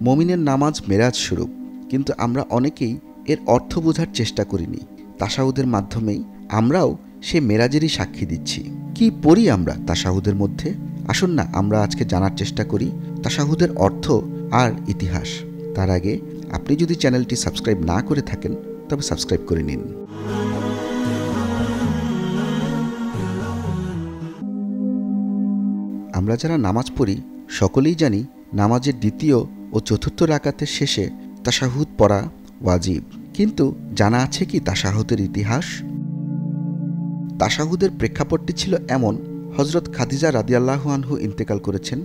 মুমিনের নামাজ মেরাজ স্বরূপ, কিন্তু আমরা অনেকেই এর অর্থ বোঝার চেষ্টা করিনি। তাশাহুদের মাধ্যমেই আমরাও সে মেরাজেরই সাক্ষী দিচ্ছি। কি পড়ি আমরা তাশাহুদের মধ্যে? আসুন না আমরা আজকে জানার চেষ্টা করি তাশাহুদের অর্থ আর ইতিহাস। তার আগে আপনি যদি চ্যানেলটি সাবস্ক্রাইব না করে থাকেন তবে সাবস্ক্রাইব করে নিন। আমরা যারা নামাজ পড়ি সকলেই জানি নামাজের দ্বিতীয় ও চতুর্থ রাকাতের শেষে তাশাহুদ পড়া ওয়াজিব। কিন্তু জানা আছে কি তাশাহুদের ইতিহাস? তাশাহুদের প্রেক্ষাপটটি ছিল এমন, হযরত খাদিজা রাদিয়াল্লাহু আনহু ইন্তেকাল করেছেন।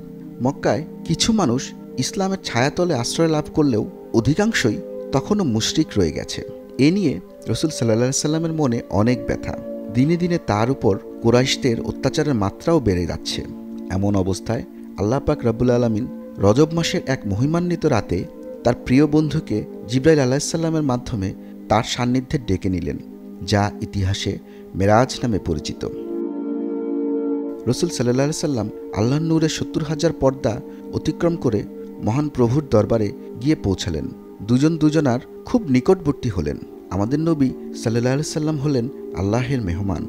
মক্কায় কিছু মানুষ ইসলামের ছায়াতলে আশ্রয় লাভ করলেও অধিকাংশই তখনও মুশরিক রয়ে গেছে। এ নিয়ে রাসূল সাল্লাল্লাহু আলাইহি সাল্লামের মনে অনেক ব্যথা। দিনে দিনে তার উপর কুরাইশদের অত্যাচারের মাত্রাও বেড়ে যাচ্ছে। এমন অবস্থায় আল্লাহ পাক রব্বুল আলামিন রজব মাসের এক মহিমান্বিত রাতে তার প্রিয় বন্ধুকে জিবরাইল আলাইহিস সালামের মাধ্যমে তার সান্নিধ্যে ডেকে নিলেন, যা ইতিহাসে মেরাজ নামে পরিচিত। রাসূল সাল্লাল্লাহু আলাইহি সাল্লাম আল্লাহর নূরের ৭০,০০০ পর্দা অতিক্রম করে মহান প্রভুর দরবারে গিয়ে পৌঁছালেন। দুজন দুজনার খুব নিকটবর্তী হলেন। আমাদের নবী সাল্লাল্লাহু আলাইহি সাল্লাম হলেন আল্লাহের মেহমান।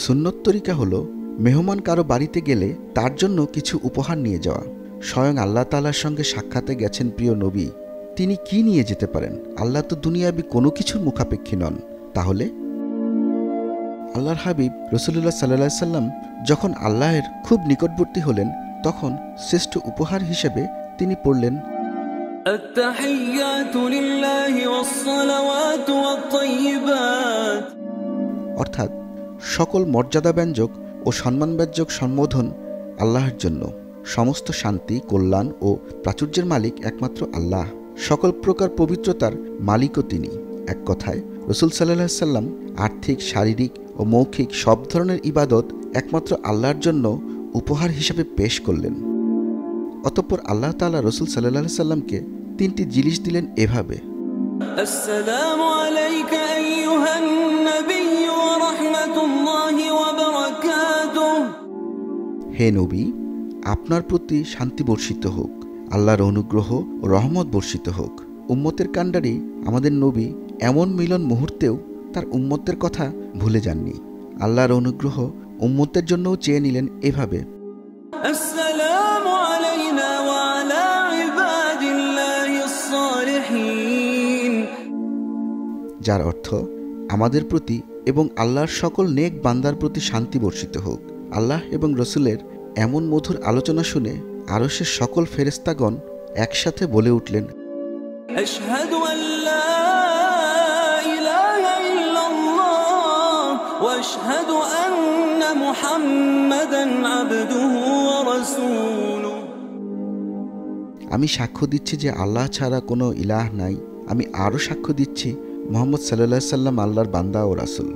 সুন্নত তরিকা হলো মেহমান কারো বাড়িতে গেলে তার জন্য কিছু উপহার নিয়ে যাওয়া। স্বয়ং আল্লাহ তাআলার সঙ্গে সাক্ষাতে গেছেন প্রিয় নবী, তিনি কি নিয়ে যেতে পারেন? আল্লাহ তো দুনিয়াবি কোনো কিছুর মুখাপেক্ষী নন। তাহলে আল্লাহর হাবিব রাসূলুল্লাহ সাল্লাল্লাহু আলাইহি সাল্লাম যখন আল্লাহের খুব নিকটবর্তী হলেন, তখন শ্রেষ্ঠ উপহার হিসেবে তিনি পড়লেন আত-তাহিয়াতু লিল্লাহি ওয়াস-সালাওয়াতু ওয়াত-তাইয়্যিবাত, অর্থাৎ সকল মর্যাদাব্যঞ্জক ও সম্মানব্যঞ্জক সম্বোধন আল্লাহর জন্য। সমস্ত শান্তি, কল্যাণ ও প্রাচুর্যের মালিক একমাত্র আল্লাহ। সকল প্রকার পবিত্রতার মালিকও তিনি। এক কথায় রাসূল সাল্লাল্লাহু আলাইহি সাল্লাম আর্থিক, শারীরিক ও মৌখিক সব ধরনের ইবাদত একমাত্র আল্লাহর জন্য উপহার হিসেবে পেশ করলেন। অতঃপর আল্লাহ তাআলা রাসূল সাল্লাল্লাহু আলাইহি সাল্লামকে 3টি জিনিস দিলেন এভাবে: আসসালামু আলাইকা আইয়ুহান নাবিয়্যু ওয়া রাহমাতুল্লাহি ওয়া বারাকাতুহু, হে নবী, আপনার প্রতি শান্তি বর্ষিত হোক, আল্লাহর অনুগ্রহ ও রহমত বর্ষিত হোক। উম্মতের কাণ্ডারি আমাদের নবী এমন মিলন মুহূর্তেও তার উম্মতের কথা ভুলে যাননি। আল্লাহর অনুগ্রহ উম্মতের জন্যও চেয়ে নিলেন এভাবে: আসসালামু আলাইনা ওয়া আলা ইবাদিল্লাহিস সালিহিন, যার অর্থ আমাদের প্রতি এবং আল্লাহর সকল নেক বান্দার প্রতি শান্তি বর্ষিত হোক। আল্লাহ এবং রসুলের এমন মধুর আলোচনা শুনে আরশের সকল ফেরেশতাগণ একসাথে বলে উঠলেন, আশহাদু আল্লা ইলাহা ইল্লাল্লাহ ওয়া আশহাদু আন্না মুহাম্মাদান আবদুহু ওয়া রাসূলুহু, আমি সাক্ষ্য দিচ্ছি যে আল্লাহ ছাড়া কোনো ইলাহ নাই। আমি আরও সাক্ষ্য দিচ্ছি মুহাম্মদ সাল্লাল্লাহু আলাইহি সাল্লাম আল্লাহর বান্দা ও রাসূল।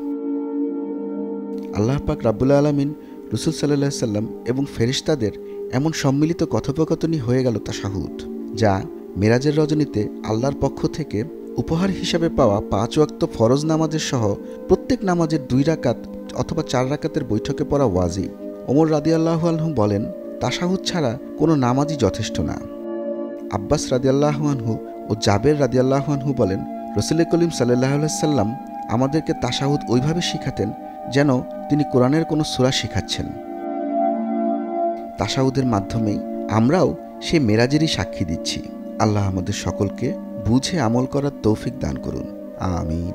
আল্লাহ পাক রব্বুল আলামিন রাসূল সাল্লাল্লাহু আলাইহি সাল্লাম এবং ফেরেশতাদের এমন সম্মিলিত কথোপকথনই হয়ে গেল তাশাহুদ, যা মেরাজের রজনীতে আল্লাহর পক্ষ থেকে উপহার হিসাবে পাওয়া 5 ওয়াক্ত ফরজ নামাজের সহ প্রত্যেক নামাজের 2 রাকাত অথবা 4 রাকাতের বৈঠকে পড়া ওয়াজিব। ওমর রাদিয়াল্লাহু আনহু বলেন, তাশাহুদ ছাড়া কোনো নামাজই যথেষ্ট না। আব্বাস রাদিয়াল্লাহু আনহু ও জাবের রাদিয়াল্লাহু আনহু বলেন, রাসূল করিম সাল্লাল্লাহু আলাইহি সাল্লাম আমাদেরকে তাশাহুদ ওইভাবে শিখাতেন যেন তিনি কোরআনের কোনো সূরা শিখাচ্ছেন। তাশাহুদের মাধ্যমেই আমরাও সেই মেরাজেরই সাক্ষী দিচ্ছি। আল্লাহ আমাদের সকলকে বুঝে আমল করার তৌফিক দান করুন। আমিন।